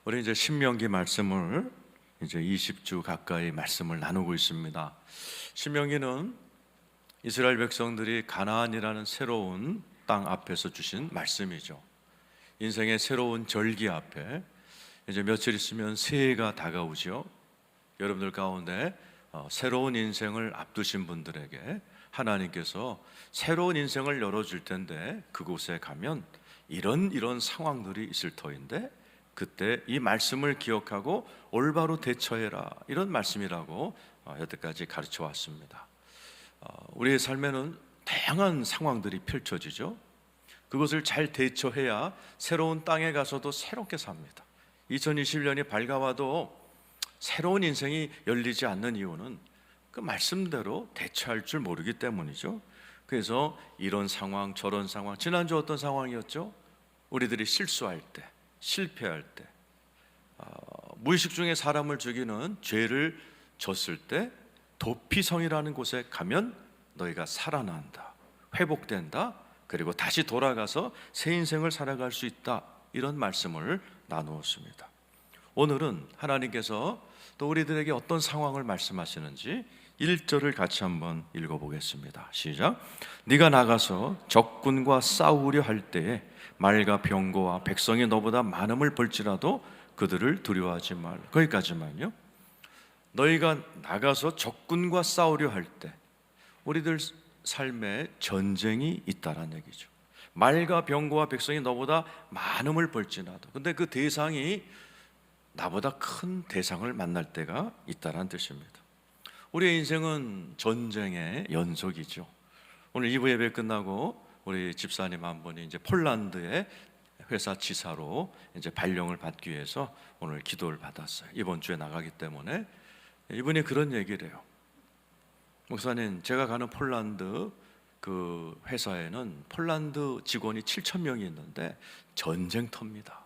우리 이제 신명기 말씀을 이제 20주 가까이 말씀을 나누고 있습니다. 신명기는 이스라엘 백성들이 가나안이라는 새로운 땅 앞에서 주신 말씀이죠. 인생의 새로운 절기 앞에 이제 며칠 있으면 새해가 다가오죠. 여러분들 가운데 새로운 인생을 앞두신 분들에게 하나님께서 새로운 인생을 열어줄 텐데, 그곳에 가면 이런 상황들이 있을 터인데 그때 이 말씀을 기억하고 올바로 대처해라, 이런 말씀이라고 여태까지 가르쳐 왔습니다. 우리의 삶에는 다양한 상황들이 펼쳐지죠. 그것을 잘 대처해야 새로운 땅에 가서도 새롭게 삽니다. 2021년이 밝아와도 새로운 인생이 열리지 않는 이유는 그 말씀대로 대처할 줄 모르기 때문이죠. 그래서 이런 상황 저런 상황, 지난주 어떤 상황이었죠? 우리들이 실수할 때, 실패할 때, 무의식 중에 사람을 죽이는 죄를 졌을 때 도피성이라는 곳에 가면 너희가 살아난다, 회복된다, 그리고 다시 돌아가서 새 인생을 살아갈 수 있다, 이런 말씀을 나누었습니다. 오늘은 하나님께서 또 우리들에게 어떤 상황을 말씀하시는지 1절을 같이 한번 읽어보겠습니다. 시작. 네가 나가서 적군과 싸우려 할 때에 말과 병거와 백성이 너보다 많음을 볼지라도 그들을 두려워하지 말라. 거기까지만요. 너희가 나가서 적군과 싸우려 할 때, 우리들 삶에 전쟁이 있다라는 얘기죠. 말과 병거와 백성이 너보다 많음을 볼지라도, 근데 그 대상이 나보다 큰 대상을 만날 때가 있다라는 뜻입니다. 우리의 인생은 전쟁의 연속이죠. 오늘 2부 예배 끝나고 우리 집사님 한 분이 이제 폴란드의 회사 지사로 이제 발령을 받기 위해서 오늘 기도를 받았어요. 이번 주에 나가기 때문에. 이분이 그런 얘기를 해요. 목사님, 제가 가는 폴란드 그 회사에는 폴란드 직원이 7,000명이 있는데 전쟁터입니다.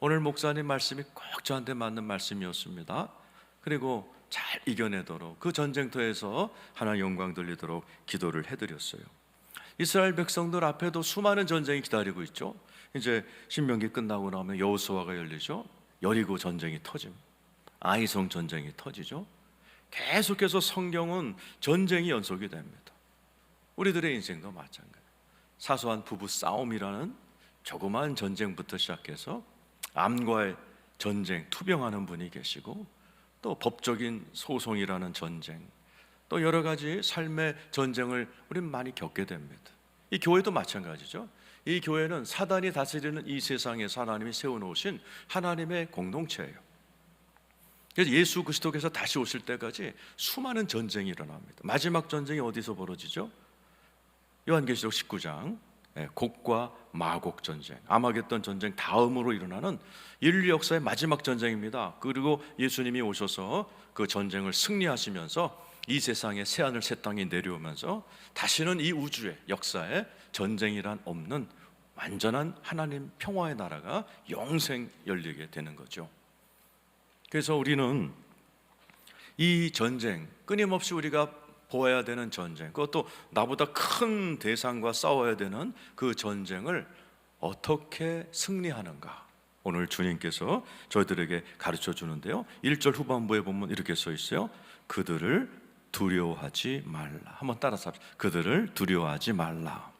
오늘 목사님 말씀이 꼭 저한테 맞는 말씀이었습니다. 그리고 잘 이겨내도록, 그 전쟁터에서 하나님 영광 돌리도록 기도를 해드렸어요. 이스라엘 백성들 앞에도 수많은 전쟁이 기다리고 있죠. 이제 신명기 끝나고 나면 여호수아가 열리죠. 여리고 전쟁이 터집니다. 아이성 전쟁이 터지죠. 계속해서 성경은 전쟁이 연속이 됩니다. 우리들의 인생도 마찬가지예요. 사소한 부부 싸움이라는 조그마한 전쟁부터 시작해서 암과의 전쟁, 투병하는 분이 계시고, 또 법적인 소송이라는 전쟁, 또 여러 가지 삶의 전쟁을 우리는 많이 겪게 됩니다. 이 교회도 마찬가지죠. 이 교회는 사단이 다스리는 이 세상에서 하나님이 세워놓으신 하나님의 공동체예요. 그래서 예수 그리스도께서 다시 오실 때까지 수많은 전쟁이 일어납니다. 마지막 전쟁이 어디서 벌어지죠? 요한계시록 19장 곡과 마곡 전쟁, 아마겟돈 전쟁 다음으로 일어나는 인류 역사의 마지막 전쟁입니다. 그리고 예수님이 오셔서 그 전쟁을 승리하시면서 이 세상에 새하늘 새 땅이 내려오면서 다시는 이 우주의 역사에 전쟁이란 없는 완전한 하나님 평화의 나라가 영생 열리게 되는 거죠. 그래서 우리는 이 전쟁, 끊임없이 우리가 보아야 되는 전쟁, 그것도 나보다 큰 대상과 싸워야 되는 그 전쟁을 어떻게 승리하는가, 오늘 주님께서 저희들에게 가르쳐 주는데요. 1절 후반부에 보면 이렇게 써 있어요. 그들을 두려워하지 말라. 한번 따라서 합시다. 그들을 두려워하지 말라.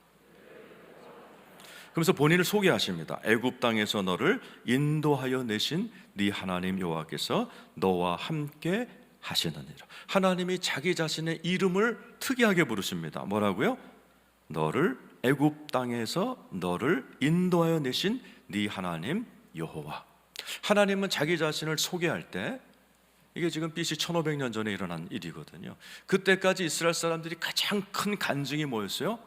그러면서 본인을 소개하십니다. 애굽 땅에서 너를 인도하여 내신 네 하나님 여호와께서 너와 함께 하시느니라. 하나님이 자기 자신의 이름을 특이하게 부르십니다. 뭐라고요? 너를 애굽 땅에서 너를 인도하여 내신 네 하나님 여호와. 하나님은 자기 자신을 소개할 때, 이게 지금 BC 1500년 전에 일어난 일이거든요. 그때까지 이스라엘 사람들이 가장 큰 간증이 뭐였어요?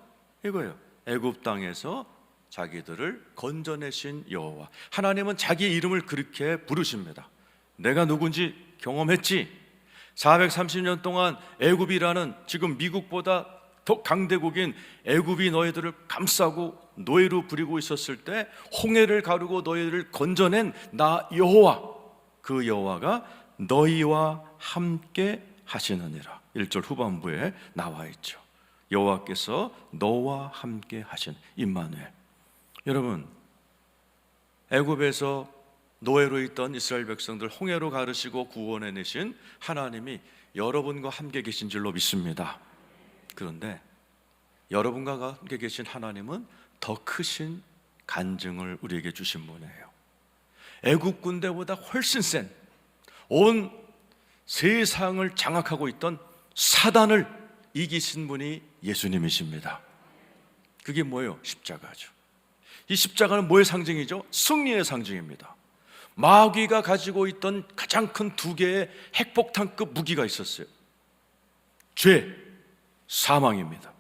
이거예요. 애굽 땅에서 자기들을 건져내신 여호와. 하나님은 자기 이름을 그렇게 부르십니다. 내가 누군지 경험했지. 430년 동안 애굽이라는 지금 미국보다 더 강대국인 애굽이 너희들을 감싸고 노예로 부리고 있었을 때 홍해를 가르고 너희들을 건져낸 나 여호와, 그 여호와가 너희와 함께 하시느니라. 1절 후반부에 나와 있죠. 여호와께서 너와 함께 하신 임마누엘. 여러분, 애굽에서 노예로 있던 이스라엘 백성들 홍해로 가르시고 구원해내신 하나님이 여러분과 함께 계신 줄로 믿습니다. 그런데 여러분과 함께 계신 하나님은 더 크신 간증을 우리에게 주신 분이에요. 애국 군대보다 훨씬 센 온 세상을 장악하고 있던 사단을 이기신 분이 예수님이십니다. 그게 뭐예요? 십자가죠. 이 십자가는 뭐의 상징이죠? 승리의 상징입니다. 마귀가 가지고 있던 가장 큰 두 개의 핵폭탄급 무기가 있었어요. 죄, 사망입니다.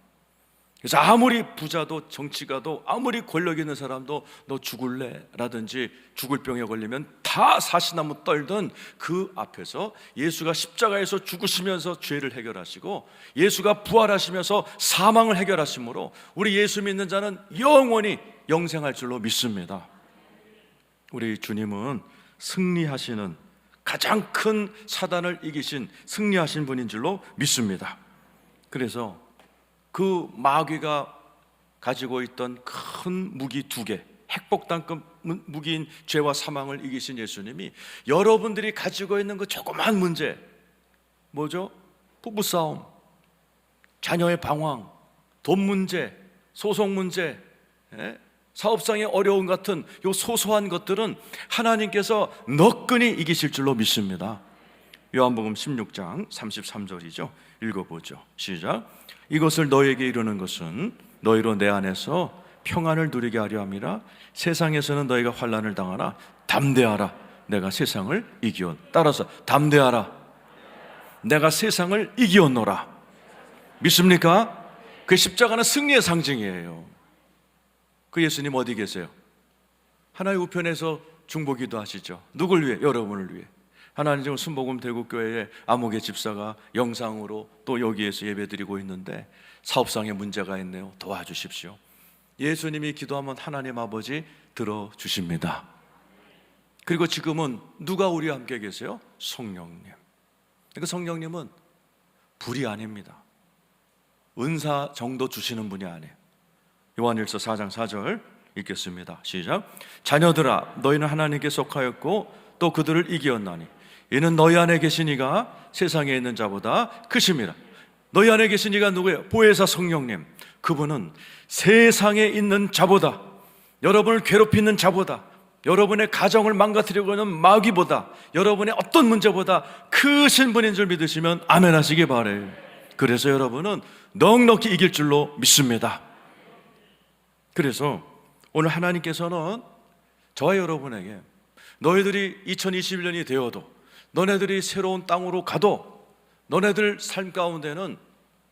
그래서 아무리 부자도 정치가도 아무리 권력 있는 사람도 너 죽을래? 라든지 죽을 병에 걸리면 다 사시나무 떨던 그 앞에서 예수가 십자가에서 죽으시면서 죄를 해결하시고 예수가 부활하시면서 사망을 해결하심으로 우리 예수 믿는 자는 영원히 영생할 줄로 믿습니다. 우리 주님은 승리하시는 가장 큰 사단을 이기신 승리하신 분인 줄로 믿습니다. 그래서 그 마귀가 가지고 있던 큰 무기 두 개, 핵폭탄급 무기인 죄와 사망을 이기신 예수님이 여러분들이 가지고 있는 그 조그만 문제, 뭐죠? 부부싸움, 자녀의 방황, 돈 문제, 소송 문제, 사업상의 어려움 같은 요 소소한 것들은 하나님께서 너끈히 이기실 줄로 믿습니다. 요한복음 16장 33절이죠. 읽어보죠. 시작. 이것을 너에게 이르는 것은 너희로 내 안에서 평안을 누리게 하려 함이라. 세상에서는 너희가 환난을 당하나 담대하라. 내가 세상을 이기온. 따라서 담대하라. 내가 세상을 이기었노라. 믿습니까? 그 십자가는 승리의 상징이에요. 그 예수님 어디 계세요? 하나님 우편에서 중보기도 하시죠. 누굴 위해? 여러분을 위해. 하나님 지금 순복음 대국교회의 아무개 집사가 영상으로 또 여기에서 예배드리고 있는데 사업상에 문제가 있네요. 도와주십시오. 예수님이 기도하면 하나님 아버지 들어주십니다. 그리고 지금은 누가 우리와 함께 계세요? 성령님. 그러니까 성령님은 불이 아닙니다. 은사 정도 주시는 분이 아니에요. 요한일서 4장 4절 읽겠습니다. 시작. 자녀들아 너희는 하나님께 속하였고 또 그들을 이기었나니 이는 너희 안에 계신 이가 세상에 있는 자보다 크심이라. 너희 안에 계신 이가 누구예요? 보혜사 성령님. 그분은 세상에 있는 자보다, 여러분을 괴롭히는 자보다, 여러분의 가정을 망가뜨리려고 하는 마귀보다, 여러분의 어떤 문제보다 크신 분인 줄 믿으시면 아멘 하시기 바라요. 그래서 여러분은 넉넉히 이길 줄로 믿습니다. 그래서 오늘 하나님께서는 저와 여러분에게 너희들이 2021년이 되어도, 너네들이 새로운 땅으로 가도 너네들 삶 가운데는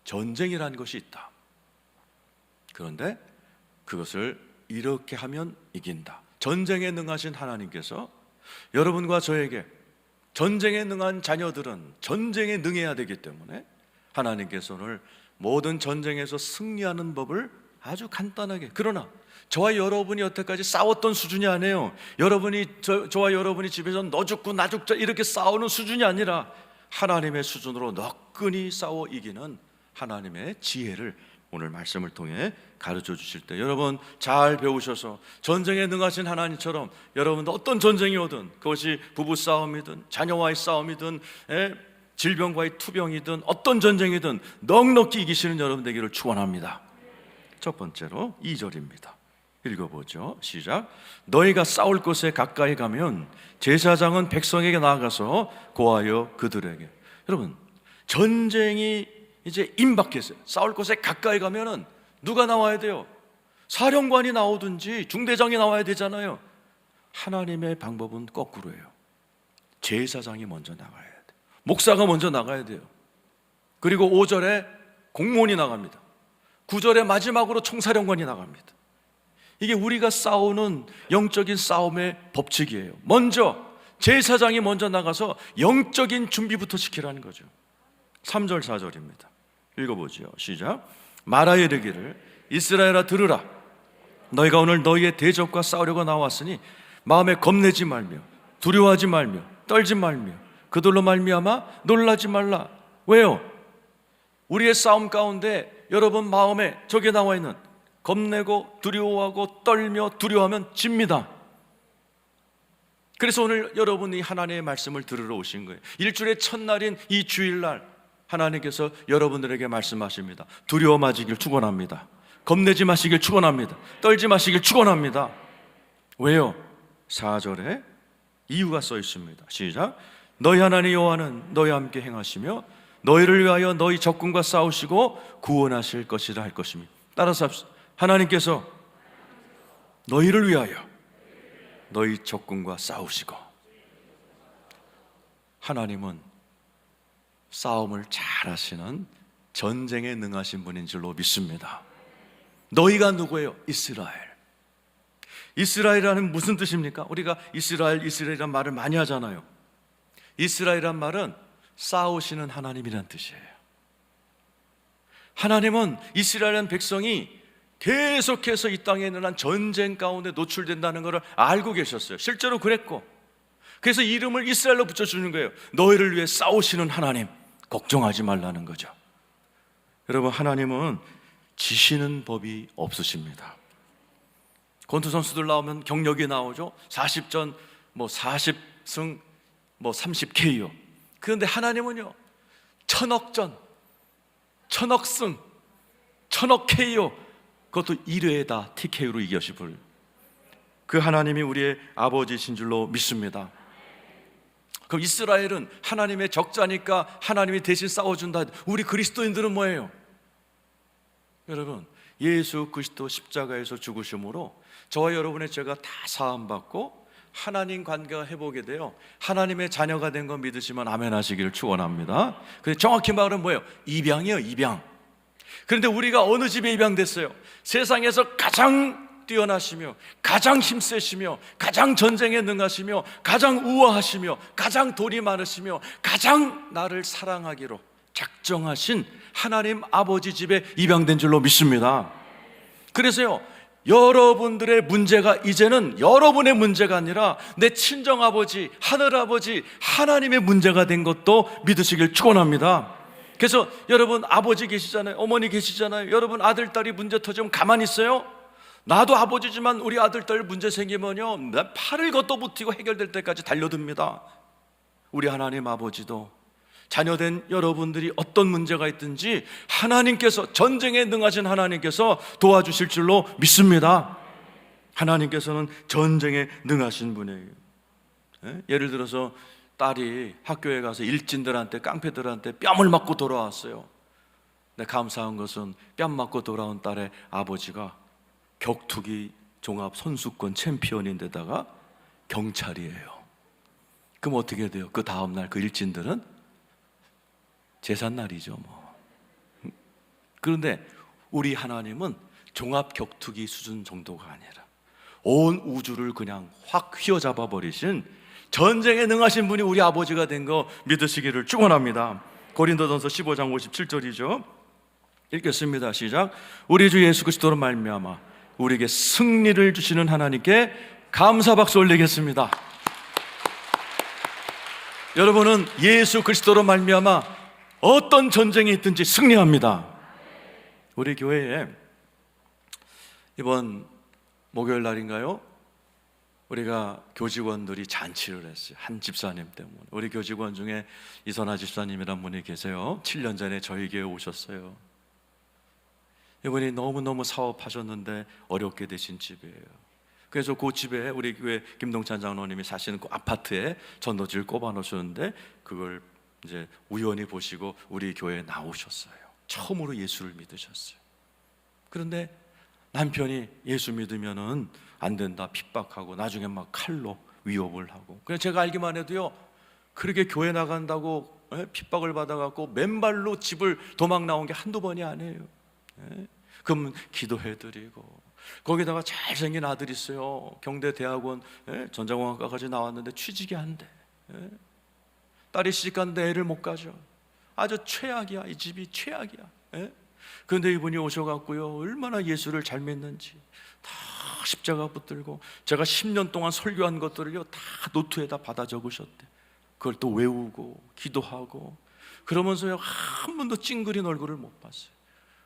전쟁이라는 것이 있다. 그런데 그것을 이렇게 하면 이긴다. 전쟁에 능하신 하나님께서 여러분과 저에게, 전쟁에 능한 자녀들은 전쟁에 능해야 되기 때문에 하나님께서 오늘 모든 전쟁에서 승리하는 법을 아주 간단하게, 그러나 저와 여러분이 여태까지 싸웠던 수준이 아니에요. 저와 여러분이 집에서 너 죽고 나 죽자 이렇게 싸우는 수준이 아니라 하나님의 수준으로 너끈히 싸워 이기는 하나님의 지혜를 오늘 말씀을 통해 가르쳐 주실 때 여러분 잘 배우셔서 전쟁에 능하신 하나님처럼 여러분도 어떤 전쟁이 오든, 그것이 부부싸움이든 자녀와의 싸움이든 질병과의 투병이든 어떤 전쟁이든 넉넉히 이기시는 여러분 되기를 축원합니다. 첫 번째로 2절입니다. 읽어보죠. 시작. 너희가 싸울 곳에 가까이 가면 제사장은 백성에게 나아가서 고하여 그들에게. 여러분 전쟁이 이제 임박했어요. 싸울 곳에 가까이 가면은 누가 나와야 돼요? 사령관이 나오든지 중대장이 나와야 되잖아요. 하나님의 방법은 거꾸로예요. 제사장이 먼저 나가야 돼요. 목사가 먼저 나가야 돼요. 그리고 5절에 공무원이 나갑니다. 9절에 마지막으로 총사령관이 나갑니다. 이게 우리가 싸우는 영적인 싸움의 법칙이에요. 먼저 제사장이 먼저 나가서 영적인 준비부터 시키라는 거죠. 3절 4절입니다. 읽어보죠. 시작. 말하여 이르기를 이스라엘아 들으라. 너희가 오늘 너희의 대적과 싸우려고 나왔으니 마음에 겁내지 말며 두려워하지 말며 떨지 말며 그들로 말미암아 놀라지 말라. 왜요? 우리의 싸움 가운데 여러분 마음에 저게 나와 있는 겁내고 두려워하고 떨며 두려워하면 집니다. 그래서 오늘 여러분이 하나님의 말씀을 들으러 오신 거예요. 일주일의 첫날인 이 주일날 하나님께서 여러분들에게 말씀하십니다. 두려워 마시길 축원합니다. 겁내지 마시길 축원합니다. 떨지 마시길 축원합니다. 왜요? 4절에 이유가 써 있습니다. 시작. 너희 하나님 여호와는 너희와 함께 행하시며 너희를 위하여 너희 적군과 싸우시고 구원하실 것이라 할 것입니다. 따라서 합시다. 하나님께서 너희를 위하여 너희 적군과 싸우시고. 하나님은 싸움을 잘 하시는 전쟁에 능하신 분인 줄로 믿습니다. 너희가 누구예요? 이스라엘. 이스라엘이라는 무슨 뜻입니까? 우리가 이스라엘이란 말을 많이 하잖아요. 이스라엘이란 말은 싸우시는 하나님이란 뜻이에요. 하나님은 이스라엘 백성이 계속해서 이 땅에 일어난 전쟁 가운데 노출된다는 것을 알고 계셨어요. 실제로 그랬고, 그래서 이름을 이스라엘로 붙여주는 거예요. 너희를 위해 싸우시는 하나님, 걱정하지 말라는 거죠. 여러분, 하나님은 지시는 법이 없으십니다. 권투 선수들 나오면 경력이 나오죠. 40전, 40승, 30KO. 그런데 하나님은요, 1000억전, 1000억승, 1000억 KO, 그것도 1회에다 TKO로 이겨시불. 그 하나님이 우리의 아버지신 줄로 믿습니다. 그럼 이스라엘은 하나님의 적자니까 하나님이 대신 싸워준다. 우리 그리스도인들은 뭐예요? 여러분, 예수 그리스도 십자가에서 죽으심으로 저와 여러분의 죄가 다 사함받고 하나님 관계가 회복이 돼요. 하나님의 자녀가 된 거 믿으시면 아멘 하시기를 축원합니다. 근데 정확히 말하면 뭐예요? 입양이에요, 입양. 그런데 우리가 어느 집에 입양됐어요? 세상에서 가장 뛰어나시며 가장 힘세시며 가장 전쟁에 능하시며 가장 우아하시며 가장 돈이 많으시며 가장 나를 사랑하기로 작정하신 하나님 아버지 집에 입양된 줄로 믿습니다. 그래서요, 여러분들의 문제가 이제는 여러분의 문제가 아니라 내 친정아버지, 하늘아버지 하나님의 문제가 된 것도 믿으시길 축원합니다. 그래서 여러분 아버지 계시잖아요, 어머니 계시잖아요. 여러분 아들, 딸이 문제 터지면 가만히 있어요? 나도 아버지지만 우리 아들, 딸 문제 생기면요, 팔을 걷어붙이고 해결될 때까지 달려듭니다. 우리 하나님 아버지도 자녀된 여러분들이 어떤 문제가 있든지 하나님께서, 전쟁에 능하신 하나님께서 도와주실 줄로 믿습니다. 하나님께서는 전쟁에 능하신 분이에요. 예를 들어서 딸이 학교에 가서 일진들한테, 깡패들한테 뺨을 맞고 돌아왔어요. 근데 감사한 것은 뺨 맞고 돌아온 딸의 아버지가 격투기 종합 선수권 챔피언인데다가 경찰이에요. 그럼 어떻게 돼요? 그 다음날 그 일진들은 제삿날이죠, 그런데 우리 하나님은 종합 격투기 수준 정도가 아니라 온 우주를 그냥 확 휘어잡아 버리신 전쟁에 능하신 분이 우리 아버지가 된 거 믿으시기를 축원합니다. 고린도전서 15장 57절이죠. 읽겠습니다. 시작. 우리 주 예수 그리스도로 말미암아 우리에게 승리를 주시는 하나님께 감사 박수 올리겠습니다. 여러분은 예수 그리스도로 말미암아 어떤 전쟁이 있든지 승리합니다. 우리 교회에 이번 목요일 날인가요? 우리가 교직원들이 잔치를 했어요. 한 집사님 때문에. 우리 교직원 중에 이선아 집사님이란 분이 계세요. 7년 전에 저희 교회에 오셨어요. 이분이 너무너무 사업하셨는데 어렵게 되신 집이에요. 그래서 그 집에 우리 교회 김동찬 장로님이 사시는 그 아파트에 전도지를 꼽아 놓으셨는데 그걸 이제 우연히 보시고 우리 교회에 나오셨어요. 처음으로 예수를 믿으셨어요. 그런데 남편이 예수 믿으면은 안 된다 핍박하고 나중에 막 칼로 위협을 하고, 그래서 제가 알기만 해도요, 그렇게 교회 나간다고 핍박을 받아갖고 맨발로 집을 도망 나온 게 한두 번이 아니에요. 그러면 기도해드리고, 거기다가 잘생긴 아들이 있어요. 경대 대학원 전자공학과까지 나왔는데 취직이 안 돼. 딸이 시집갔는데 애를 못 가져. 아주 최악이야. 이 집이 최악이야. 그런데 이분이 오셔갖고요, 얼마나 예수를 잘 믿는지 다 십자가 붙들고, 제가 10년 동안 설교한 것들을요 다 노트에다 받아 적으셨대. 그걸 또 외우고 기도하고, 그러면서요 한 번도 찡그린 얼굴을 못 봤어요.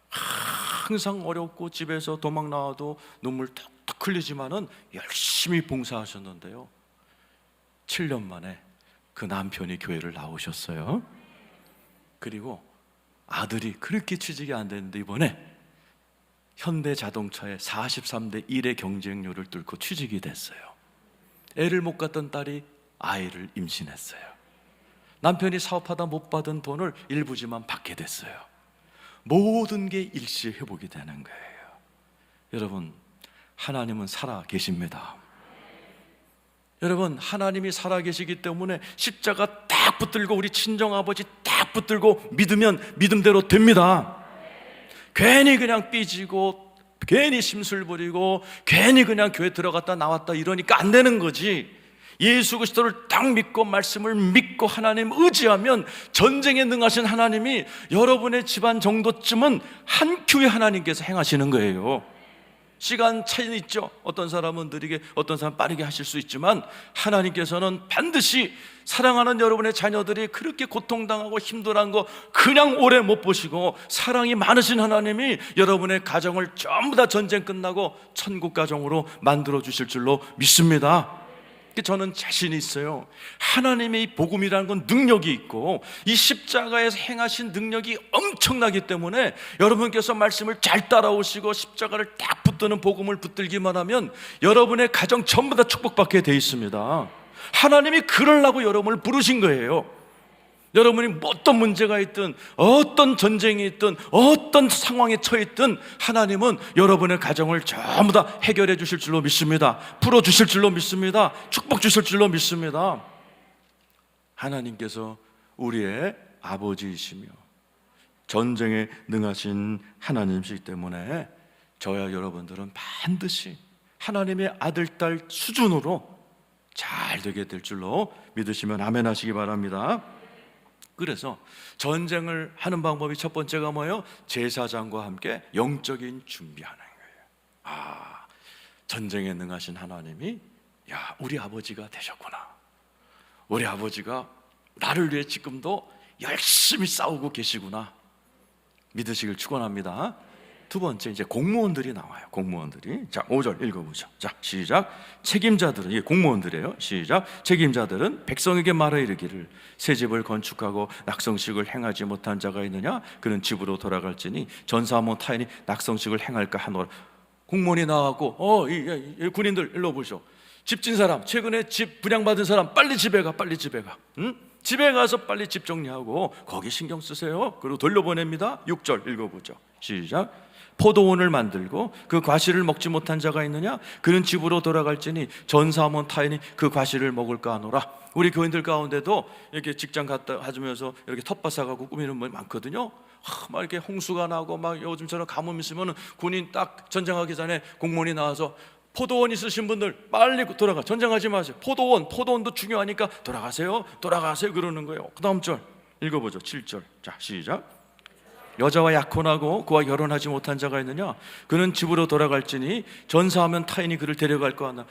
항상 어렵고 집에서 도망 나와도 눈물 툭툭 흘리지만은 열심히 봉사하셨는데요, 7년 만에 그 남편이 교회를 나오셨어요. 그리고 아들이 그렇게 취직이 안 됐는데 이번에 현대자동차의 43대 1의 경쟁률을 뚫고 취직이 됐어요. 애를 못 갖던 딸이 아이를 임신했어요. 남편이 사업하다 못 받은 돈을 일부지만 받게 됐어요. 모든 게 일시회복이 되는 거예요. 여러분, 하나님은 살아 계십니다. 여러분, 하나님이 살아 계시기 때문에 십자가 딱 붙들고 우리 친정아버지 딱 붙들고 믿으면 믿음대로 됩니다. 괜히 그냥 삐지고 괜히 심술 부리고 괜히 그냥 교회 들어갔다 나왔다 이러니까 안 되는 거지. 예수 그리스도를 딱 믿고 말씀을 믿고 하나님 의지하면 전쟁에 능하신 하나님이 여러분의 집안 정도쯤은 한 큐에 하나님께서 행하시는 거예요. 시간 차이는 있죠. 어떤 사람은 느리게, 어떤 사람은 빠르게 하실 수 있지만 하나님께서는 반드시 사랑하는 여러분의 자녀들이 그렇게 고통당하고 힘들어한 거 그냥 오래 못 보시고 사랑이 많으신 하나님이 여러분의 가정을 전부 다 전쟁 끝나고 천국 가정으로 만들어 주실 줄로 믿습니다. 저는 자신이 있어요. 하나님의 이 복음이라는 건 능력이 있고 이 십자가에서 행하신 능력이 엄청나기 때문에 여러분께서 말씀을 잘 따라오시고 십자가를 딱 붙드는 복음을 붙들기만 하면 여러분의 가정 전부 다 축복받게 돼 있습니다. 하나님이 그러려고 여러분을 부르신 거예요. 여러분이 어떤 문제가 있든 어떤 전쟁이 있든 어떤 상황에 처했든 하나님은 여러분의 가정을 전부 다 해결해 주실 줄로 믿습니다. 풀어주실 줄로 믿습니다. 축복 주실 줄로 믿습니다. 하나님께서 우리의 아버지이시며 전쟁에 능하신 하나님이시기 때문에 저와 여러분들은 반드시 하나님의 아들, 딸 수준으로 잘 되게 될 줄로 믿으시면 아멘 하시기 바랍니다. 그래서 전쟁을 하는 방법이 첫 번째가 뭐예요? 제사장과 함께 영적인 준비하는 거예요. 전쟁에 능하신 하나님이 우리 아버지가 되셨구나. 우리 아버지가 나를 위해 지금도 열심히 싸우고 계시구나. 믿으시길 축원합니다. 두 번째, 이제 공무원들이 나와요. 공무원들이. 자, 5절 읽어보죠. 자, 시작. 책임자들은, 이게 공무원들이에요. 시작. 책임자들은 백성에게 말하 이르기를 새 집을 건축하고 낙성식을 행하지 못한 자가 있느냐? 그는 집으로 돌아갈지니 전사하면 타인이 낙성식을 행할까 하노라. 공무원이 나와갖고 이 군인들 일로 보시오. 집진 사람, 최근에 집 분양받은 사람 빨리 집에 가. 빨리 집에 가. 응? 집에 가서 빨리 집 정리하고 거기 신경 쓰세요. 그리고 돌려보냅니다. 6절 읽어보죠. 시작. 포도원을 만들고 그 과실을 먹지 못한 자가 있느냐? 그는 집으로 돌아갈지니 전사하면 타인이 그 과실을 먹을까 하노라. 우리 교인들 가운데도 이렇게 직장 갔다 하면서 이렇게 텃밭 사가고 꾸미는 분 많거든요. 막 이렇게 홍수가 나고 막 요즘처럼 가뭄 있으면 군인 딱 전쟁하기 전에 공무원이 나와서 포도원 있으신 분들 빨리 돌아가. 전쟁하지 마세요. 포도원도 중요하니까 돌아가세요 그러는 거예요. 그 다음 절 읽어보죠. 7절. 자, 시작. 여자와 약혼하고 그와 결혼하지 못한 자가 있느냐? 그는 집으로 돌아갈지니 전사하면 타인이 그를 데려갈 거 하나.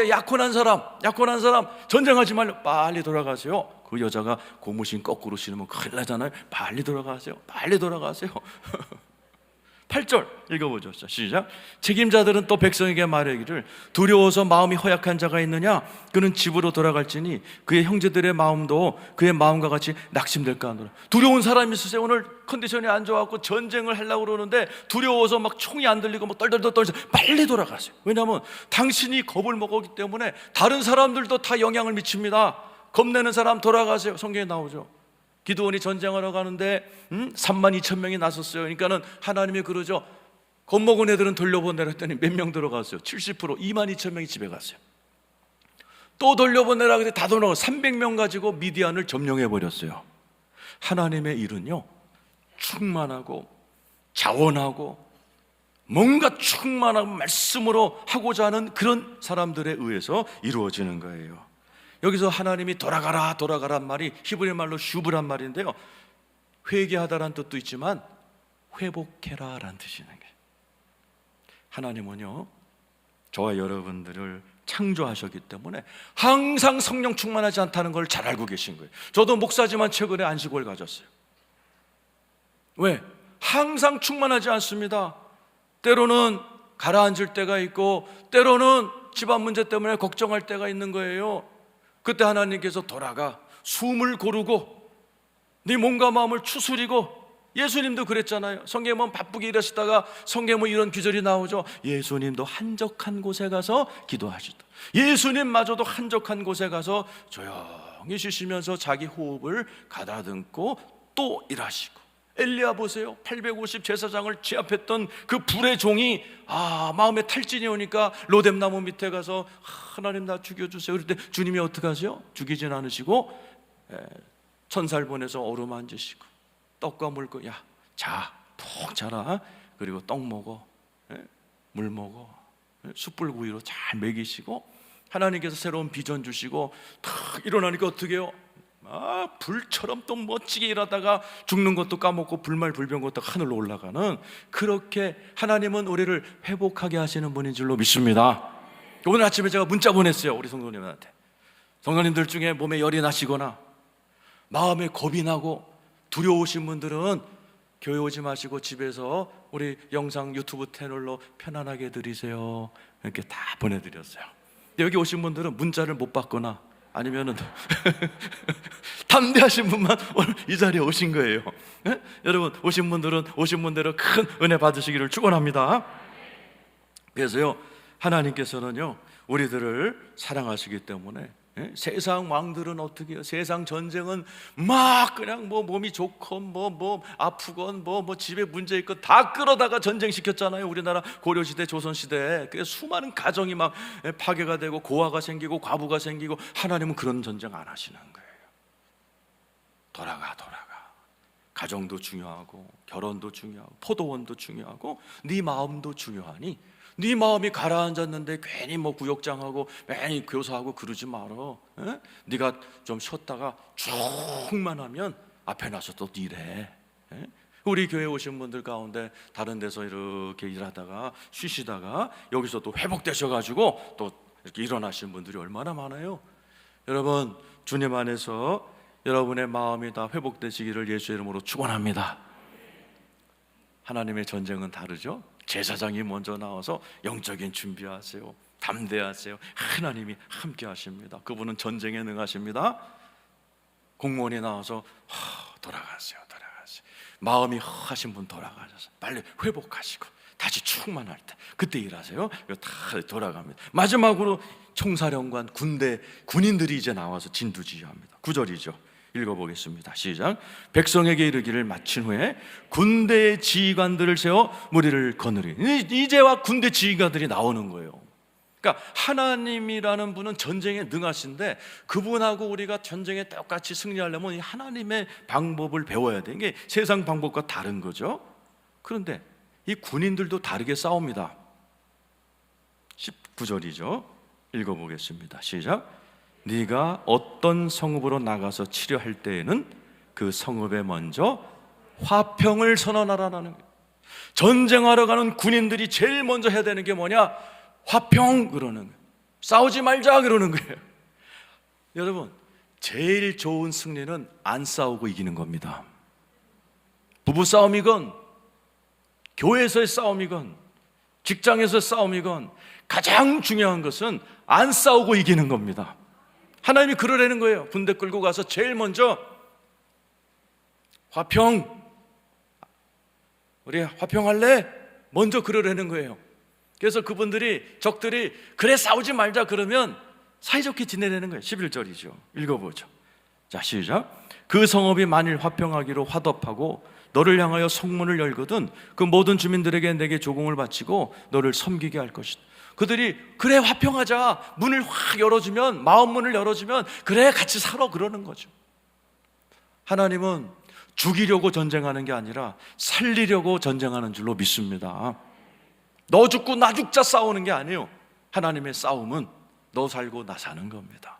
약혼한 사람 전쟁하지 말고 빨리 돌아가세요. 그 여자가 고무신 거꾸로 신으면 큰일 나잖아요. 빨리 돌아가세요. 8절 읽어보죠. 자, 시작. 책임자들은 또 백성에게 말하기를 두려워서 마음이 허약한 자가 있느냐? 그는 집으로 돌아갈지니 그의 형제들의 마음도 그의 마음과 같이 낙심될까 하노라. 두려운 사람이 있으세요? 오늘 컨디션이 안 좋아갖고 전쟁을 하려고 그러는데 두려워서 막 총이 안 들리고 막 떨떨 빨리 돌아가세요. 왜냐하면 당신이 겁을 먹었기 때문에 다른 사람들도 다 영향을 미칩니다. 겁내는 사람 돌아가세요. 성경에 나오죠. 기드온이 전쟁하러 가는데 32,000명이 나섰어요. 그러니까는 하나님이 그러죠. 겁먹은 애들은 돌려보내라 했더니 몇 명 들어갔어요? 70%, 22,000명이 집에 갔어요. 또 돌려보내라 그랬더니 다 돌아가고 300명 가지고 미디안을 점령해 버렸어요. 하나님의 일은요, 충만하고 자원하고 뭔가 충만하고 말씀으로 하고자 하는 그런 사람들에 의해서 이루어지는 거예요. 여기서 하나님이 돌아가란 말이 히브리 말로 슈브란 말인데요, 회개하다란 뜻도 있지만 회복해라라는 뜻이 있는 거예요. 하나님은요, 저와 여러분들을 창조하셨기 때문에 항상 성령 충만하지 않다는 걸 잘 알고 계신 거예요. 저도 목사지만 최근에 안식월 가졌어요. 왜? 항상 충만하지 않습니다. 때로는 가라앉을 때가 있고 때로는 집안 문제 때문에 걱정할 때가 있는 거예요. 그때 하나님께서 돌아가 숨을 고르고 네 몸과 마음을 추스리고, 예수님도 그랬잖아요. 성경에 바쁘게 일하시다가 성경에 이런 구절이 나오죠. 예수님도 한적한 곳에 가서 기도하시다. 예수님마저도 한적한 곳에 가서 조용히 쉬시면서 자기 호흡을 가다듬고 또 일하시고, 엘리야 보세요. 850 제사장을 제압했던 그 불의 종이 마음에 탈진이 오니까 로뎀나무 밑에 가서 하나님 나 죽여주세요. 그럴 때 주님이 어떻게 하세요? 죽이진 않으시고 천사를 보내서 어루만지시고 떡과 물고, 자, 푹 자라. 그리고 떡 먹어, 물 먹어, 숯불구이로 잘 먹이시고, 하나님께서 새로운 비전 주시고 탁 일어나니까 어떻게 해요? 불처럼 또 멋지게 일하다가 죽는 것도 까먹고 불말불병 것도 하늘로 올라가는, 그렇게 하나님은 우리를 회복하게 하시는 분인 줄로 믿습니다. 오늘 아침에 제가 문자 보냈어요. 우리 성도님한테. 성도님들 중에 몸에 열이 나시거나 마음에 겁이 나고 두려우신 분들은 교회 오지 마시고 집에서 우리 영상 유튜브 채널로 편안하게 들으세요. 이렇게 다 보내드렸어요. 근데 여기 오신 분들은 문자를 못 받거나 아니면은 담대하신 분만 오늘 이 자리에 오신 거예요. 여러분, 오신 분들은 오신 분대로 큰 은혜 받으시기를 축원합니다. 그래서요, 하나님께서는요 우리들을 사랑하시기 때문에, 세상 왕들은 어떻게 해요? 세상 전쟁은 막 그냥 몸이 좋건 아프건 집에 문제 있건 다 끌어다가 전쟁시켰잖아요. 우리나라 고려시대 조선시대에. 그래서 수많은 가정이 막 파괴가 되고 고아가 생기고 과부가 생기고, 하나님은 그런 전쟁 안 하시는 거예요. 돌아가. 가정도 중요하고 결혼도 중요하고 포도원도 중요하고 네 마음도 중요하니, 네 마음이 가라앉았는데 괜히 구역장하고 괜히 교사하고 그러지 말어. 네가 좀 쉬었다가 충만하면 앞에 나서 또 일해. 우리 교회 오신 분들 가운데 다른 데서 이렇게 일하다가 쉬시다가 여기서 또 회복되셔가지고 또 이렇게 일어나신 분들이 얼마나 많아요. 여러분, 주님 안에서 여러분의 마음이 다 회복되시기를 예수의 이름으로 축원합니다. 하나님의 전쟁은 다르죠. 제사장이 먼저 나와서 영적인 준비하세요. 담대하세요. 하나님이 함께 하십니다. 그분은 전쟁에 능하십니다. 공무원이 나와서 돌아가세요. 마음이 허하신 분 돌아가셔서 빨리 회복하시고 다시 충만할 때 그때 일하세요. 다 돌아갑니다. 마지막으로 총사령관, 군인들이 이제 나와서 진두지휘합니다. 9절이죠. 읽어보겠습니다. 시작. 백성에게 이르기를 마친 후에 군대의 지휘관들을 세워 무리를 거느리니, 이제와 군대 지휘관들이 나오는 거예요. 그러니까 하나님이라는 분은 전쟁에 능하신데, 그분하고 우리가 전쟁에 똑같이 승리하려면 이 하나님의 방법을 배워야 돼. 이게 세상 방법과 다른 거죠. 그런데 이 군인들도 다르게 싸웁니다. 19절이죠. 읽어보겠습니다. 시작. 네가 어떤 성읍으로 나가서 치료할 때에는 그 성읍에 먼저 화평을 선언하라는 거예요. 전쟁하러 가는 군인들이 제일 먼저 해야 되는 게 뭐냐? 화평 그러는 거예요. 싸우지 말자 그러는 거예요. 여러분, 제일 좋은 승리는 안 싸우고 이기는 겁니다. 부부싸움이건 교회에서의 싸움이건 직장에서의 싸움이건 가장 중요한 것은 안 싸우고 이기는 겁니다. 하나님이 그러라는 거예요. 군대 끌고 가서 제일 먼저 화평, 우리 화평할래? 먼저 그러라는 거예요. 그래서 적들이 그래 싸우지 말자 그러면 사이좋게 지내라는 거예요. 11절이죠. 읽어보죠. 자, 시작. 그 성읍이 만일 화평하기로 화답하고 너를 향하여 성문을 열거든 그 모든 주민들에게 내게 조공을 바치고 너를 섬기게 할 것이다. 그들이 그래 화평하자, 문을 확 열어주면, 마음 문을 열어주면 그래 같이 살아 그러는 거죠. 하나님은 죽이려고 전쟁하는 게 아니라 살리려고 전쟁하는 줄로 믿습니다. 너 죽고 나 죽자 싸우는 게 아니에요. 하나님의 싸움은 너 살고 나 사는 겁니다.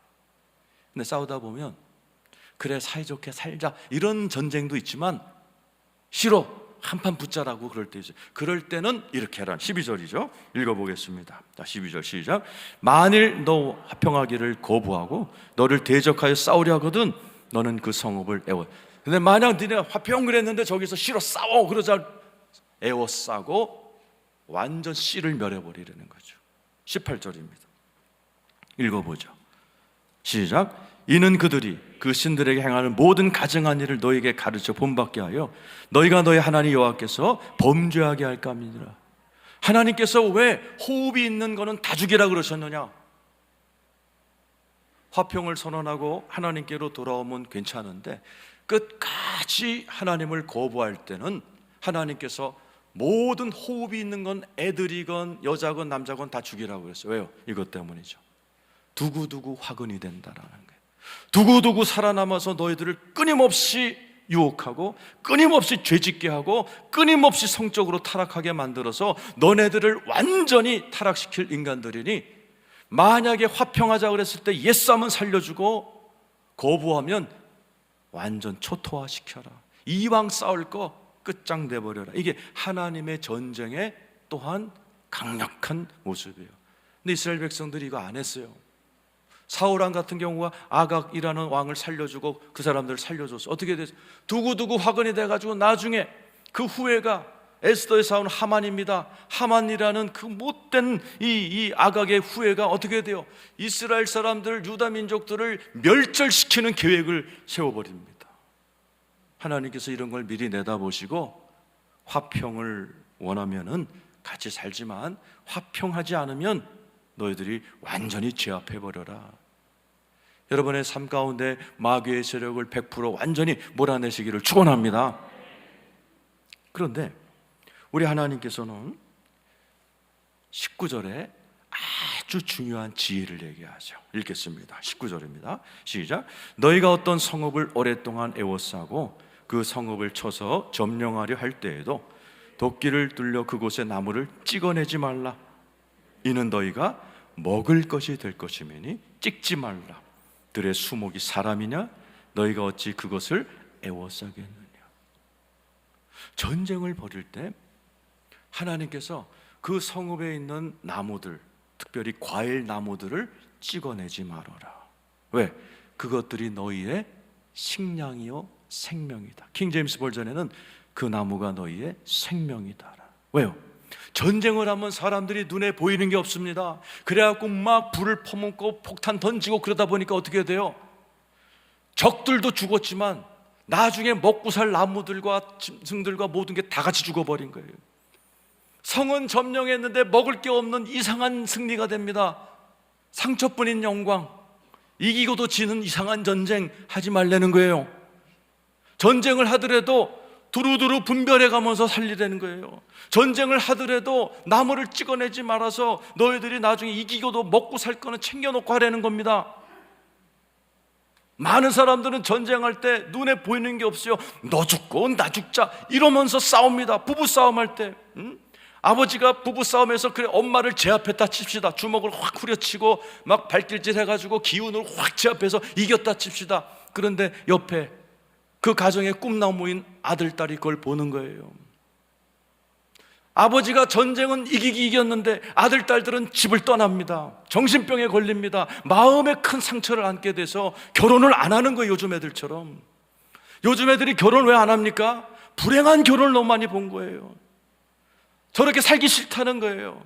근데 싸우다 보면 그래 사이좋게 살자 이런 전쟁도 있지만, 싫어 한판 붙자라고 그럴 때 있어요. 그럴 때는 이렇게 하라. 12절이죠. 읽어보겠습니다. 자, 12절 시작. 만일 너 화평하기를 거부하고 너를 대적하여 싸우려 하거든 너는 그 성읍을 애워. 근데 만약 너네 화평 그랬는데 저기서 싫어 싸워 그러자 애워싸고 완전 씨를 멸해버리려는 거죠. 18절입니다. 읽어보죠. 시작. 이는 그들이 그 신들에게 행하는 모든 가증한 일을 너희에게 가르쳐 본받게 하여 너희가 너희 하나님 여호와께서 범죄하게 할까 함이니라. 하나님께서 왜 호흡이 있는 거는 다 죽이라 그러셨느냐? 화평을 선언하고 하나님께로 돌아오면 괜찮은데 끝까지 하나님을 거부할 때는 하나님께서 모든 호흡이 있는 건 애들이건 여자건 남자건 다 죽이라고 그랬어요. 왜요? 이것 때문이죠. 두고두고 화근이 된다라는 거예요. 두고두고 살아남아서 너희들을 끊임없이 유혹하고 끊임없이 죄짓게 하고 끊임없이 성적으로 타락하게 만들어서 너네들을 완전히 타락시킬 인간들이니, 만약에 화평하자 그랬을 때 옛사람은 살려주고 거부하면 완전 초토화시켜라. 이왕 싸울 거 끝장내 버려라. 이게 하나님의 전쟁의 또한 강력한 모습이에요. 근데 이스라엘 백성들이 이거 안 했어요. 사울왕 같은 경우가 아각이라는 왕을 살려주고 그 사람들을 살려줬어. 어떻게 됐어요? 두고두고 화근이 돼가지고 나중에 그 후예가 에스더의 사원 하만입니다. 하만이라는 그 못된 이 아각의 후예가 어떻게 돼요? 이스라엘 사람들, 유다 민족들을 멸절시키는 계획을 세워버립니다. 하나님께서 이런 걸 미리 내다보시고 화평을 원하면은 같이 살지만 화평하지 않으면 너희들이 완전히 제압해버려라. 여러분의 삶 가운데 마귀의 세력을 100% 완전히 몰아내시기를 축원합니다. 그런데 우리 하나님께서는 19절에 아주 중요한 지혜를 얘기하죠. 읽겠습니다. 19절입니다. 시작. 너희가 어떤 성읍을 오랫동안 애워싸고 그 성읍을 쳐서 점령하려 할 때에도 도끼를 뚫려 그곳의 나무를 찍어내지 말라. 이는 너희가 먹을 것이 될 것이매니 찍지 말라. 들의 수목이 사람이냐? 너희가 어찌 그것을 애워싸겠느냐. 전쟁을 벌일 때 하나님께서 그 성읍에 있는 나무들, 특별히 과일 나무들을 찍어내지 말아라. 왜? 그것들이 너희의 식량이요 생명이다. 킹제임스 버전에는 그 나무가 너희의 생명이다. 왜요? 전쟁을 하면 사람들이 눈에 보이는 게 없습니다. 그래갖고 막 불을 퍼먹고 폭탄 던지고 그러다 보니까 어떻게 돼요? 적들도 죽었지만 나중에 먹고 살 나무들과 짐승들과 모든 게 다 같이 죽어버린 거예요. 성은 점령했는데 먹을 게 없는 이상한 승리가 됩니다. 상처뿐인 영광, 이기고도 지는 이상한 전쟁 하지 말라는 거예요. 전쟁을 하더라도 두루두루 분별해 가면서 살리라는 거예요. 전쟁을 하더라도 나무를 찍어내지 말아서 너희들이 나중에 이기고도 먹고 살 거는 챙겨놓고 하라는 겁니다. 많은 사람들은 전쟁할 때 눈에 보이는 게 없어요. 너 죽고 나 죽자 이러면서 싸웁니다. 부부싸움할 때 아버지가 부부싸움에서 그래 엄마를 제압했다 칩시다. 주먹을 확 후려치고 막 발길질 해가지고 기운을 확 제압해서 이겼다 칩시다. 그런데 옆에 그 가정의 꿈나무인 아들, 딸이 그걸 보는 거예요. 아버지가 전쟁은 이겼는데 아들, 딸들은 집을 떠납니다. 정신병에 걸립니다. 마음에 큰 상처를 안게 돼서 결혼을 안 하는 거예요. 요즘 애들처럼. 요즘 애들이 결혼 왜 안 합니까? 불행한 결혼을 너무 많이 본 거예요. 저렇게 살기 싫다는 거예요.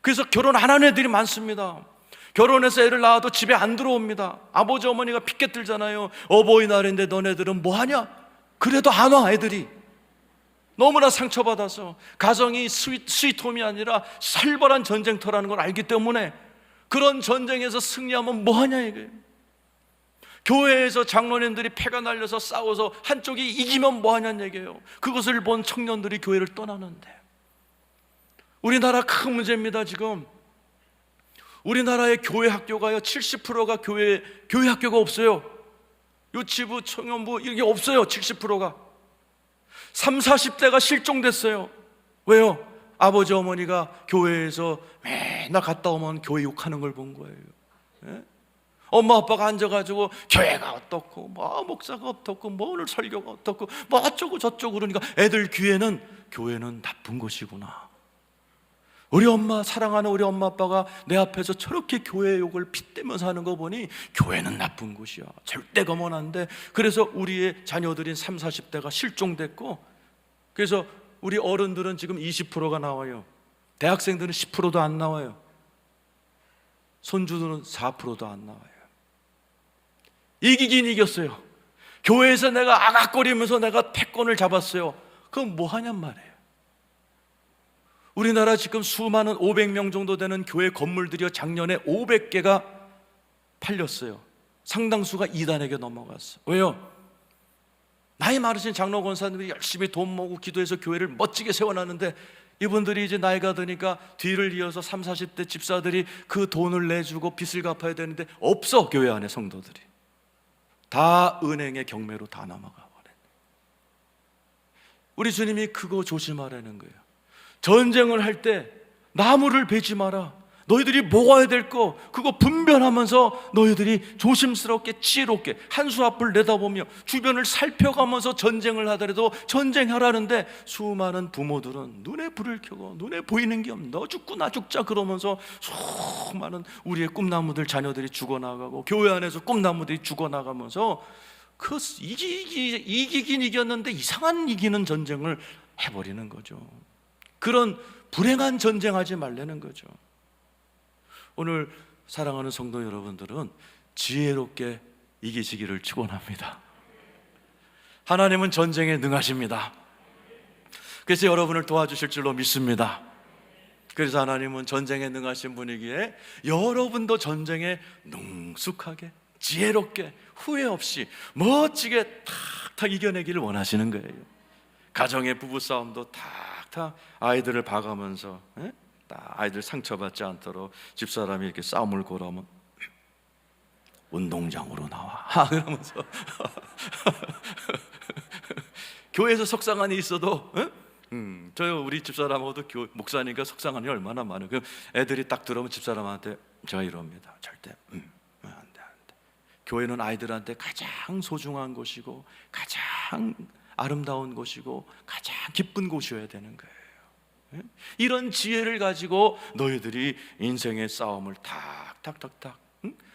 그래서 결혼 안 하는 애들이 많습니다. 결혼해서 애를 낳아도 집에 안 들어옵니다. 아버지 어머니가 피켓 들잖아요. 어버이날인데 너네들은 뭐하냐? 그래도 안 와. 애들이 너무나 상처받아서 가정이 스위트홈이 아니라 살벌한 전쟁터라는 걸 알기 때문에 그런 전쟁에서 승리하면 뭐하냐 이거예요. 교회에서 장로님들이 패가 날려서 싸워서 한쪽이 이기면 뭐하냐는 얘기예요. 그것을 본 청년들이 교회를 떠나는데, 우리나라 큰 문제입니다. 지금 우리나라의 교회 학교가요 70%가 교회 학교가 없어요. 유치부, 청년부 이게 없어요. 70%가 30, 40대가 실종됐어요. 왜요? 아버지 어머니가 교회에서 맨날 갔다 오면 교회 욕하는 걸 본 거예요. 예? 엄마 아빠가 앉아가지고 교회가 어떻고 뭐 목사가 어떻고 뭐 오늘 설교가 어떻고 뭐 어쩌고 저쩌고 그러니까 애들 귀에는 교회는 나쁜 것이구나. 우리 엄마, 사랑하는 우리 엄마 아빠가 내 앞에서 저렇게 교회 욕을 핏대면서 하는 거 보니 교회는 나쁜 곳이야. 절대 가면 안 돼. 그래서 우리의 자녀들인 30, 40대가 실종됐고, 그래서 우리 어른들은 지금 20%가 나와요. 대학생들은 10%도 안 나와요. 손주들은 4%도 안 나와요. 이기긴 이겼어요. 교회에서 내가 아각거리면서 내가 패권을 잡았어요. 그럼 뭐 하냔 말이에요. 우리나라 지금 수많은 500명 정도 되는 교회 건물들이요, 작년에 500개가 팔렸어요. 상당수가 이단에게 넘어갔어요. 왜요? 나이 많으신 장로 권사님들이 열심히 돈 모으고 기도해서 교회를 멋지게 세워놨는데, 이분들이 이제 나이가 드니까 뒤를 이어서 30, 40대 집사들이 그 돈을 내주고 빚을 갚아야 되는데 없어. 교회 안에 성도들이 다 은행의 경매로 다 넘어가 버려요. 우리 주님이 그거 조심하라는 거예요. 전쟁을 할 때 나무를 베지 마라. 너희들이 먹어야 될 거 그거 분별하면서 너희들이 조심스럽게 지혜롭게 한수 앞을 내다보며 주변을 살펴가면서 전쟁을 하더라도 전쟁하라는데, 수많은 부모들은 눈에 불을 켜고 눈에 보이는 게 없는, 너 죽고 나 죽자 그러면서 수많은 우리의 꿈나무들 자녀들이 죽어나가고 교회 안에서 꿈나무들이 죽어나가면서 그 이기긴 이겼는데 이상한 이기는 전쟁을 해버리는 거죠. 그런 불행한 전쟁하지 말라는 거죠. 오늘 사랑하는 성도 여러분들은 지혜롭게 이기시기를 축원합니다. 하나님은 전쟁에 능하십니다. 그래서 여러분을 도와주실 줄로 믿습니다. 그래서 하나님은 전쟁에 능하신 분이기에 여러분도 전쟁에 능숙하게 지혜롭게 후회 없이 멋지게 탁탁 이겨내기를 원하시는 거예요. 가정의 부부싸움도 탁탁 아이들을 봐가면서 아이들 상처받지 않도록 집사람이 이렇게 싸움을 걸어오면 운동장으로 나와 그러면서 교회에서 속상한 일이 있어도 저 우리 집사람하고도 목사니까 속상한 일이 얼마나 많아요. 그럼 애들이 딱 들어오면 집사람한테 제가 이럽니다. 절대 안 돼. 교회는 아이들한테 가장 소중한 곳이고 가장 아름다운 곳이고 가장 기쁜 곳이어야 되는 거예요. 이런 지혜를 가지고 너희들이 인생의 싸움을 탁탁탁탁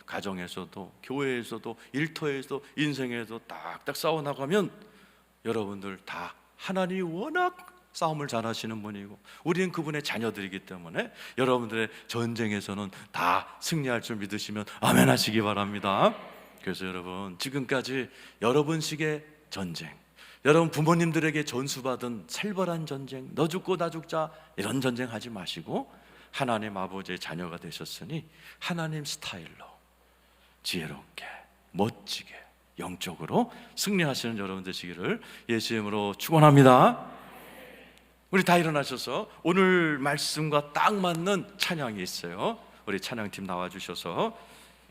가정에서도 교회에서도 일터에서도 인생에서 딱딱 싸워나가면 여러분들 다 하나님이 워낙 싸움을 잘하시는 분이고 우리는 그분의 자녀들이기 때문에 여러분들의 전쟁에서는 다 승리할 줄 믿으시면 아멘 하시기 바랍니다. 그래서 여러분, 지금까지 여러분식의 전쟁, 여러분 부모님들에게 전수받은 살벌한 전쟁, 너 죽고 나 죽자 이런 전쟁 하지 마시고 하나님 아버지의 자녀가 되셨으니 하나님 스타일로 지혜롭게 멋지게 영적으로 승리하시는 여러분 되시기를 예수의 이름으로 축원합니다. 우리 다 일어나셔서 오늘 말씀과 딱 맞는 찬양이 있어요. 우리 찬양팀 나와주셔서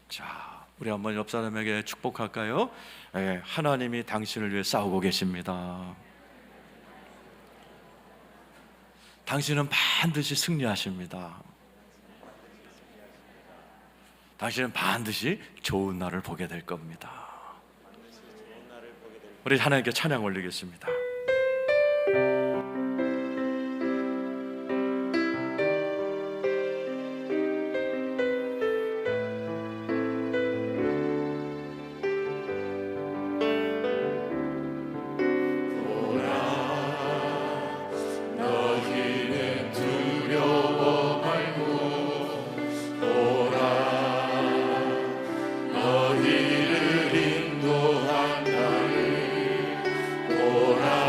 자, 우리 한번 옆 사람에게 축복할까요? 네, 하나님이 당신을 위해 싸우고 계십니다. 당신은 반드시 승리하십니다. 당신은 반드시 좋은 날을 보게 될 겁니다. 우리 하나님께 찬양 올리겠습니다. 너희를 인도한 나를 보라.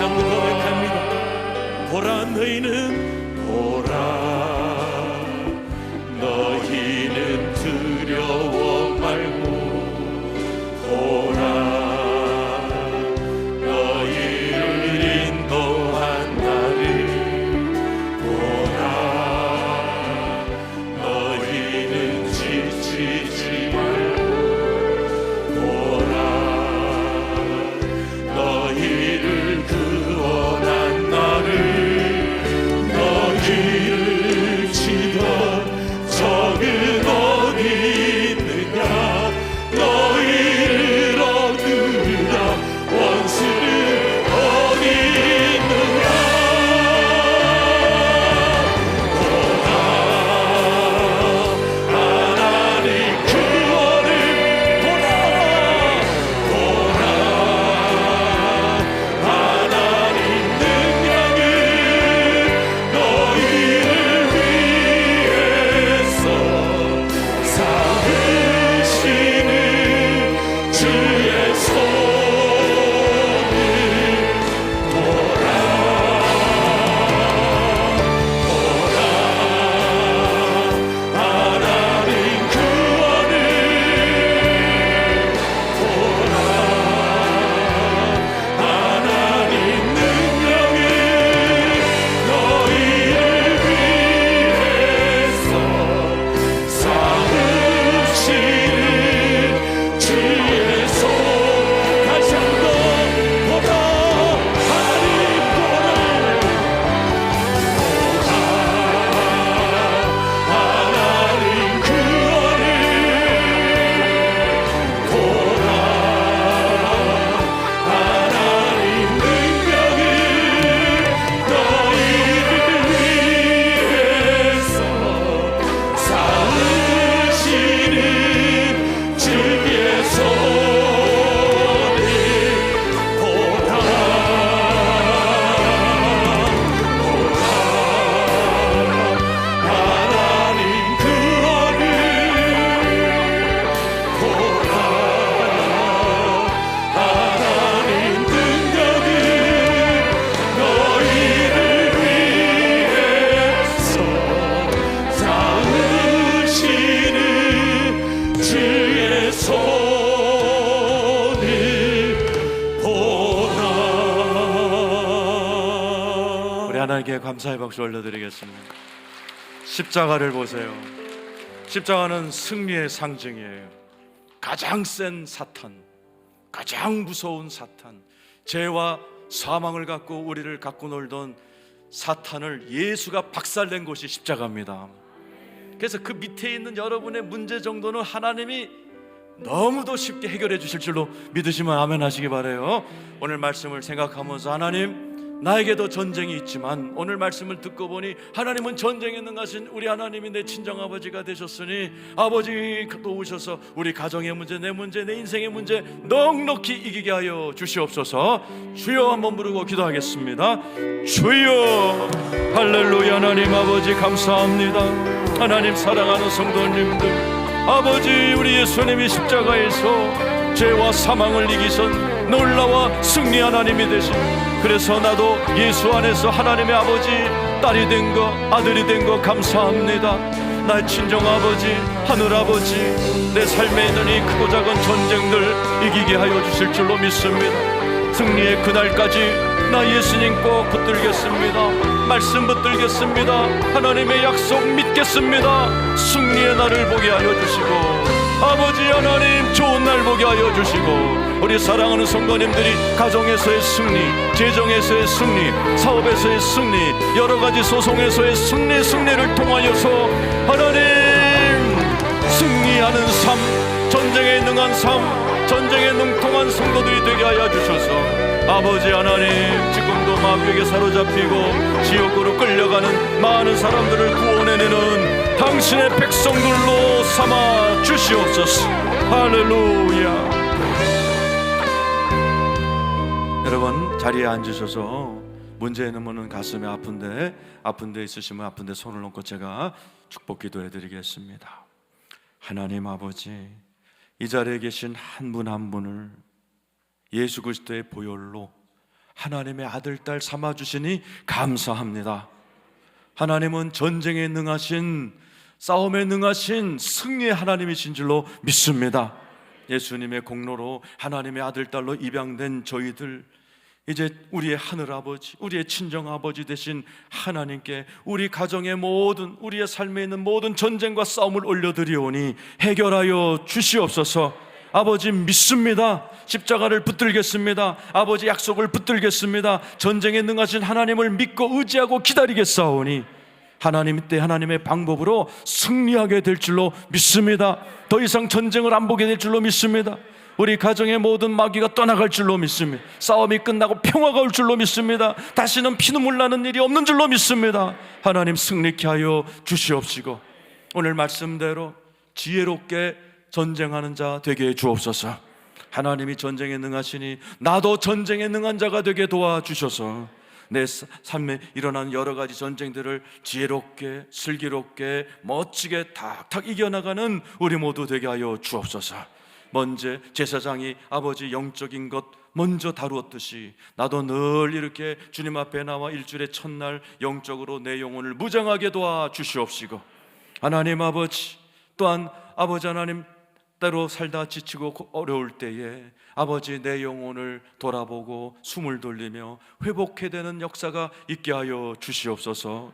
다시 한번 고백합니다. 보라 너희는 보라 너희는 두려워 말고 보라 너희를 인도한 나를 보라 너희는 지치지 말고 보라 너희를 구원한 나를 너희를 치던 적은 어디 있느냐 너희를 얻으리라 원수는 어디 있느냐 보라 하나님 구원을 보라 보라 하나님 능력을 너희를 위해서 삼으시는 주의 손을 보라 하나님 구원을 보라 하나님 능력을 너희를 위해서 삼으시는 주의 손 다시 한번 보라 하나님 보라 하나님 구원을 보라 하나님 능력을 너희를 위해서 삼으시는 주의 손을 보라 하나님 구원을 보라 하나님 능력을 너희를 위해서 삼으시는 주의 손을 보라. 우리 하나님께 감사의 박수 올려드리겠습니다. 십자가를 보세요. 십자가는 승리의 상징이에요. 가장 센 사탄, 가장 무서운 사탄, 죄와 사망을 갖고 우리를 갖고 놀던 사탄을 예수가 박살낸 곳이 십자가입니다. 그래서 그 밑에 있는 여러분의 문제 정도는 하나님이 너무도 쉽게 해결해 주실 줄로 믿으시면 아멘 하시기 바라요. 오늘 말씀을 생각하면서 하나님, 나에게도 전쟁이 있지만 오늘 말씀을 듣고 보니 하나님은 전쟁에 능하신 우리 하나님이 내 친정아버지가 되셨으니 아버지 도우셔서 우리 가정의 문제, 내 문제, 내 인생의 문제 넉넉히 이기게 하여 주시옵소서. 주여 한번 부르고 기도하겠습니다. 주여, 할렐루야. 하나님 아버지 감사합니다. 하나님 사랑하는 성도님들, 아버지 우리 예수님이 십자가에서 죄와 사망을 이기신 놀라워 승리 하나님이 되신, 그래서 나도 예수 안에서 하나님의 아버지 딸이 된 거, 아들이 된 거 감사합니다. 나의 친정아버지, 하늘아버지, 내 삶에 있는 이 크고 작은 전쟁들 이기게 하여 주실 줄로 믿습니다. 승리의 그날까지 나 예수님 꼭 붙들겠습니다. 말씀 붙들겠습니다. 하나님의 약속 믿겠습니다. 승리의 날을 보게 하여 주시고, 아버지 하나님 좋은 날 보게 하여 주시고, 우리 사랑하는 성도님들이 가정에서의 승리, 재정에서의 승리, 사업에서의 승리, 여러가지 소송에서의 승리를 통하여서 하나님 승리하는 삶, 전쟁에 능한 삶, 전쟁에 능통한 성도들이 되게 하여 주셔서, 아버지 하나님 지금도 마귀에게 사로잡히고 지옥으로 끌려가는 많은 사람들을 구원해내는 당신의 백성들로 삼아 주시옵소서. 할렐루야. 여러분 자리에 앉으셔서 문제 있는 가슴에 아픈데 있으시면 아픈데 손을 얹고 제가 축복 기도해 드리겠습니다. 하나님 아버지, 이 자리에 계신 한 분 한 분을 예수 그리스도의 보혈로 하나님의 아들, 딸 삼아주시니 감사합니다. 하나님은 전쟁에 능하신, 싸움에 능하신 승리의 하나님이신 줄로 믿습니다. 예수님의 공로로 하나님의 아들, 딸로 입양된 저희들, 이제 우리의 하늘아버지, 우리의 친정아버지 되신 하나님께 우리 가정의 모든, 우리의 삶에 있는 모든 전쟁과 싸움을 올려드리오니 해결하여 주시옵소서. 아버지 믿습니다. 십자가를 붙들겠습니다. 아버지 약속을 붙들겠습니다. 전쟁에 능하신 하나님을 믿고 의지하고 기다리겠사오니 하나님 때 하나님의 방법으로 승리하게 될 줄로 믿습니다. 더 이상 전쟁을 안 보게 될 줄로 믿습니다. 우리 가정의 모든 마귀가 떠나갈 줄로 믿습니다. 싸움이 끝나고 평화가 올 줄로 믿습니다. 다시는 피눈물 나는 일이 없는 줄로 믿습니다. 하나님 승리케 하여 주시옵시고 오늘 말씀대로 지혜롭게 전쟁하는 자 되게 해 주옵소서. 하나님이 전쟁에 능하시니 나도 전쟁에 능한 자가 되게 도와주셔서 내 삶에 일어난 여러 가지 전쟁들을 지혜롭게, 슬기롭게, 멋지게 탁탁 이겨나가는 우리 모두 되게 하여 주옵소서. 먼저 제사장이 아버지 영적인 것 먼저 다루었듯이 나도 늘 이렇게 주님 앞에 나와 일주일의 첫날 영적으로 내 영혼을 무장하게 도와주시옵시고 하나님 아버지, 또한 아버지 하나님, 때로 살다 지치고 어려울 때에 아버지 내 영혼을 돌아보고 숨을 돌리며 회복해야 되는 역사가 있게 하여 주시옵소서.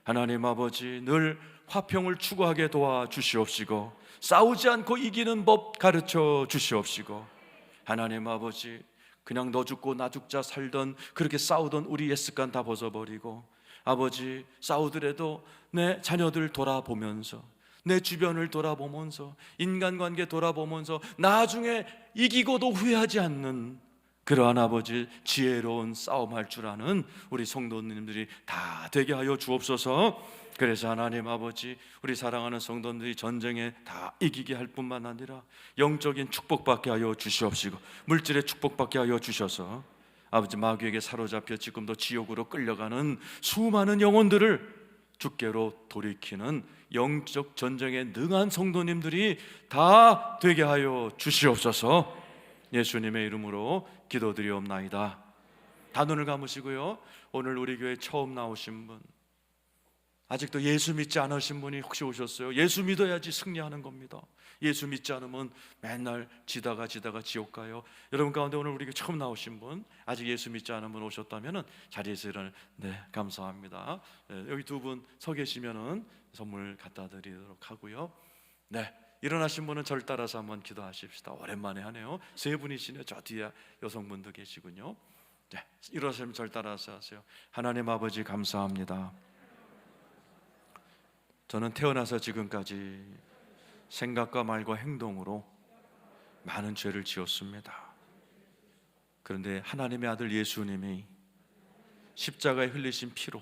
하나님 아버지, 늘 화평을 추구하게 도와주시옵시고 싸우지 않고 이기는 법 가르쳐 주시옵시고 하나님 아버지, 그냥 너 죽고 나 죽자 살던 그렇게 싸우던 우리 옛 습관 다 벗어버리고 아버지, 싸우더라도 내 자녀들 돌아보면서 내 주변을 돌아보면서 인간관계 돌아보면서 나중에 이기고도 후회하지 않는 그러한 아버지 지혜로운 싸움할 줄 아는 우리 성도님들이 다 되게 하여 주옵소서. 그래서 하나님 아버지, 우리 사랑하는 성도들이 전쟁에 다 이기게 할 뿐만 아니라 영적인 축복받게 하여 주시옵시고 물질의 축복받게 하여 주셔서 아버지 마귀에게 사로잡혀 지금도 지옥으로 끌려가는 수많은 영혼들을 주께로 돌이키는 영적 전쟁에 능한 성도님들이 다 되게 하여 주시옵소서. 예수님의 이름으로 기도드리옵나이다. 다 눈을 감으시고요. 오늘 우리 교회 처음 나오신 분, 아직도 예수 믿지 않으신 분이 혹시 오셨어요? 예수 믿어야지 승리하는 겁니다. 예수 믿지 않으면 맨날 지다가 지옥 가요. 여러분 가운데 오늘 우리 교회 처음 나오신 분, 아직 예수 믿지 않은 분 오셨다면 자리에서 일어나. 네, 감사합니다. 네, 여기 두 분 서 계시면은 선물 갖다 드리도록 하고요. 네, 일어나신 분은 저를 따라서 한번 기도하십시다. 오랜만에 하네요. 세 분이시네요. 저 뒤에 여성분도 계시군요. 네, 일어나시면 저를 따라서 하세요. 하나님 아버지 감사합니다. 저는 태어나서 지금까지 생각과 말과 행동으로 많은 죄를 지었습니다. 그런데 하나님의 아들 예수님이 십자가에 흘리신 피로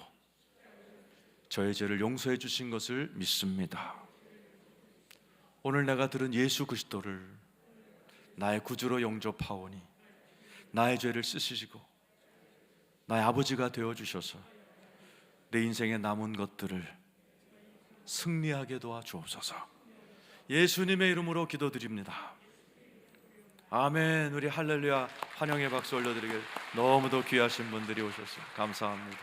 저의 죄를 용서해 주신 것을 믿습니다. 오늘 내가 들은 예수 그리스도를 나의 구주로 영접하오니 나의 죄를 씻으시고 나의 아버지가 되어주셔서 내 인생에 남은 것들을 승리하게 도와주옵소서. 예수님의 이름으로 기도드립니다. 아멘. 우리 할렐루야 환영의 박수 올려드리겠습니다. 너무도 귀하신 분들이 오셨어요. 감사합니다.